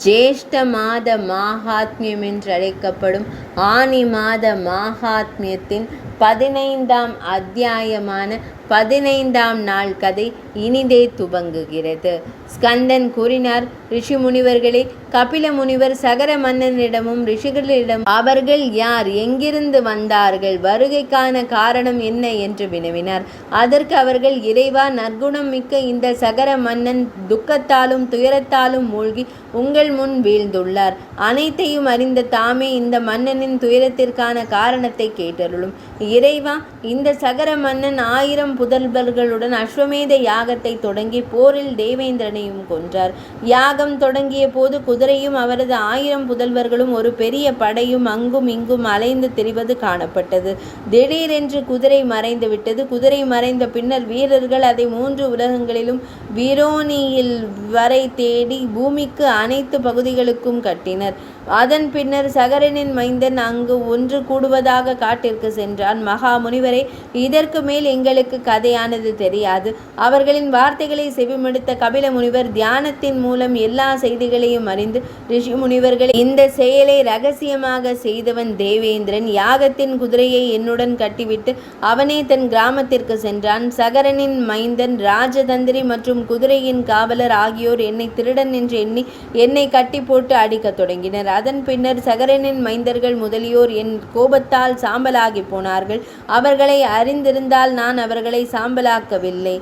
ஜேஷ்ட மாத மாஹாத்மியம் என்றழைக்கப்படும் ஆனி மாத மாஹாத்மியத்தின் 15ஆம் அத்தியாயமான 15ஆம் நாள் கதை இனிதே துவங்குகிறது. ஸ்கந்தன் கூறினார், ரிஷி முனிவர்களே, கபில முனிவர் சகர மன்னனிடமும் ரிஷிகளிடம் அவர்கள் யார், எங்கிருந்து வந்தார்கள், வருகைக்கான காரணம் என்ன என்று வினவினார். அதற்கு அவர்கள், இறைவா, நற்குணம் மிக்க இந்த சகர மன்னன் துக்கத்தாலும் துயரத்தாலும் மூழ்கி உங்கள் முன் வீழ்ந்துள்ளார். அனைத்தையும் அறிந்த தாமே இந்த மன்னனின் துயரத்திற்கான காரணத்தை கேட்டருளும். இறைவா, இந்த சகர மன்னன் 1000 புதல்வர்களுடன் அஸ்வமேத யாகத்தை தொடங்கி போரில் தேவேந்திரனையும் கொன்றார். யாகம் தொடங்கிய போது குதிரையும் அவரது 1000 புதல்வர்களும் ஒரு பெரிய படையும் அங்கும் இங்கும் அலைந்து திரிவது காணப்பட்டது. திடீரென்று குதிரை மறைந்து விட்டது. குதிரை மறைந்த பின்னர் வீரர்கள் அதை 3 உலகங்களிலும் வீரோனியில் வரை தேடி பூமிக்கு அனைத்து பகுதிகளுக்கும் கட்டினர். அதன் பின்னர் சகரனின் மைந்தன் அங்கு ஒன்று கூடுவதாக காட்டிற்கு சென்றான். மகா முனிவரே, இதற்கு மேல் எங்களுக்கு கதையானது தெரியாது. அவர்களின் வார்த்தைகளை செவிமடுத்த கபில முனிவர் தியானத்தின் மூலம் எல்லா செய்திகளையும் அறிந்து, ரிஷி முனிவர்கள், இந்த செயலை ரகசியமாக செய்தவன் தேவேந்திரன். யாகத்தின் குதிரையை என்னுடன் கட்டிவிட்டு அவனே தன் கிராமத்திற்கு சென்றான். சகரனின் மைந்தன், ராஜதந்திரி மற்றும் குதிரையின் காவலர் ஆகியோர் என்னை திருடன் என்று எண்ணி என்னை கட்டி போட்டு அடிக்கத் தொடங்கினர். அதன் பின்னர் சகரனின் மைந்தர்கள் முதலியோர் என் கோபத்தால் சாம்பலாகி போனார்கள். அவர்களை அறிந்திருந்தால் நான் அவர்களை சாம்பலாக்கவில்லை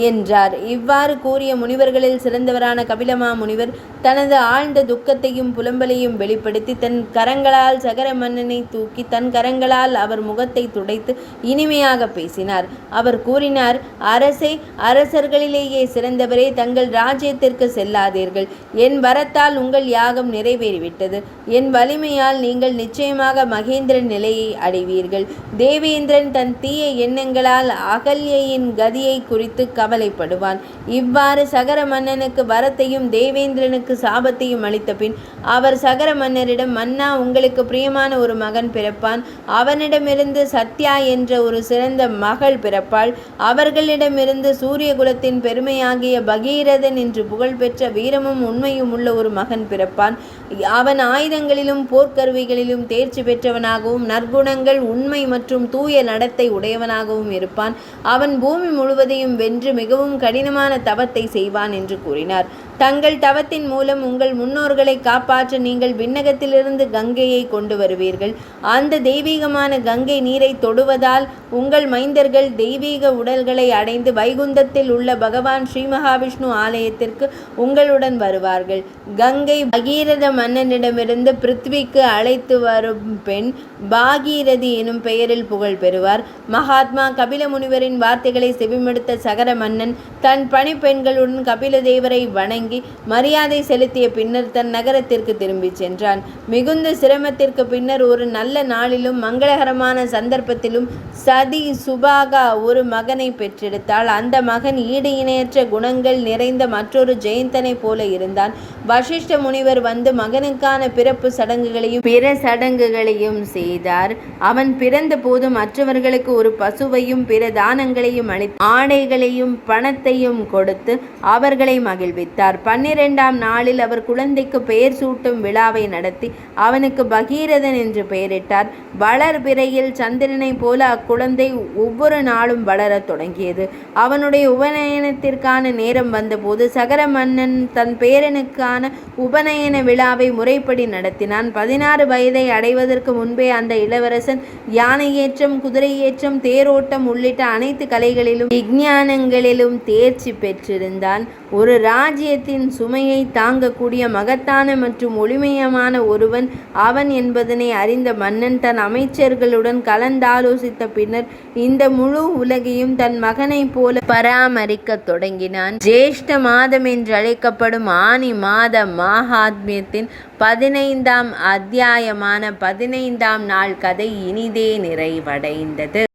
என்றார். இவ்வாறு கூறிய முனிவர்களில் சிறந்தவரான கபிலமா முனிவர் தனது ஆழ்ந்த துக்கத்தையும் புலம்பலையும் வெளிப்படுத்தி தன் கரங்களால் சகர மன்னனை தூக்கி தன் கரங்களால் அவர் முகத்தை துடைத்து இனிமையாக பேசினார். அவர் கூறினார், அரசே, அரசர்களிலேயே சிறந்தவரே, தங்கள் ராஜ்யத்திற்கு செல்லாதீர்கள். என் வரத்தால் உங்கள் யாகம் நிறைவேறிவிட்டது. என் வலிமையால் நீங்கள் நிச்சயமாக மகேந்திரன் நிலையை அடைவீர்கள். தேவேந்திரன் தன் தீய எண்ணங்களால் அகல்யையின் கதியை குறித்து கவலைப்படுவான். இவ்வாறு சகர மன்னனுக்கு வரத்தையும் தேவேந்திரனுக்கு சாபத்தையும் அளித்த பின் அவர் சகர மன்னரிடம், மன்னா, உங்களுக்கு பிரியமான ஒரு மகன் பிறப்பான். அவனிடமிருந்து சத்யா என்ற ஒரு சிறந்த மகள் பிறப்பாள். அவர்களிடமிருந்து சூரிய குலத்தின் பெருமையாகிய பகீரதன் என்று புகழ்பெற்ற வீரமும் உண்மையும் உள்ள ஒரு மகன் பிறப்பான். அவன் ஆயுதங்களிலும் போர்க்கருவிகளிலும் தேர்ச்சி பெற்றவனாகவும் நற்குணங்கள், உண்மை மற்றும் தூய நடத்தை உடையவனாகவும் இருப்பான். அவன் பூமி முழுவதையும் வென்று மிகவும் கடினமான தவத்தை செய்வான் என்று கூறினார். தங்கள் தவத்தின் மூலம் உங்கள் முன்னோர்களை காப்பாற்ற நீங்கள் விண்ணகத்திலிருந்து கங்கையை கொண்டு வருவீர்கள். அந்த தெய்வீகமான கங்கை நீரை தொடுவதால் உங்கள் மைந்தர்கள் தெய்வீக உடல்களை அடைந்து வைகுந்தத்தில் உள்ள பகவான் ஸ்ரீ மகாவிஷ்ணு ஆலயத்திற்கு உங்களுடன் வருவார்கள். கங்கை பகீரத மன்னனிடமிருந்து பிருத்விக்கு அழைத்து வரும் பெண் பாகீரதி எனும் பெயரில் புகழ் பெறுவார். மகாத்மா கபில முனிவரின் வார்த்தைகளை செவிமடுத்த சகர மன்னன் தன் பணிப்பெண்களுடன் கபில தேவரை வணங்கி மரியாதை செலுத்திய பின்னர் தன் நகரத்திற்கு திரும்பி சென்றான். மிகுந்த சிரமத்திற்கு பின்னர் ஒரு நல்ல நாளிலும் மங்களகரமான சந்தர்ப்பத்திலும் சதி சுபாகா ஒரு மகனை பெற்றெடுத்தாள். அந்த மகன் ஈடு இணையற்ற குணங்கள் நிறைந்த மற்றொரு ஜெயந்தனை போல இருந்தான். வசிஷ்ட முனிவர் வந்து மகனுக்கான பிறப்பு சடங்குகளையும் பிற சடங்குகளையும் செய்தார். அவன் பிறந்த போது மற்றவர்களுக்கு ஒரு பசுவையும் பிற தானங்களையும் அளித்து ஆடைகளையும் பணத்தையும் கொடுத்து அவர்களை மகிழ்வித்தார். 12ஆம் நாளில் அவர் குழந்தைக்கு பெயர் சூட்டும் விழாவை நடத்தி அவனுக்கு பகீரதன் என்று பெயரிட்டார். வளர்பிறையில் சந்திரனை போல அக்குழந்தை ஒவ்வொரு நாளும் வளரத் தொடங்கியது. அவனுடைய உபநயனத்திற்கான நேரம் வந்தபோது சகர மன்னன் தன் பேரனுக்கான உபநயன விழாவை முறைப்படி நடத்தினான். 16 வயதை அடைவதற்கு முன்பே அந்த இளவரசன் யானை ஏற்றம், குதிரை ஏற்றம், தேரோட்டம் உள்ளிட்ட அனைத்து கலைகளிலும் விஞ்ஞானங்களிலும் தேர்ச்சி பெற்றிருந்தான். ஒரு ராஜ்யத்தின் சுமையை தாங்கக்கூடிய மகத்தான மற்றும் ஒளிமயமான ஒருவன் அவன் என்பதனை அறிந்த மன்னன் தன் அமைச்சர்களுடன் கலந்தாலோசித்த பின்னர் இந்த முழு உலகையும் தன் மகனைப் போல பராமரிக்க தொடங்கினான். ஜேஷ்ட மாதம் என்று அழைக்கப்படும் ஆனி மாத மாஹாத்மியத்தின் 15ஆம் அத்தியாயமான 15ஆம் நாள் கதை இனிதே நிறைவடைந்தது.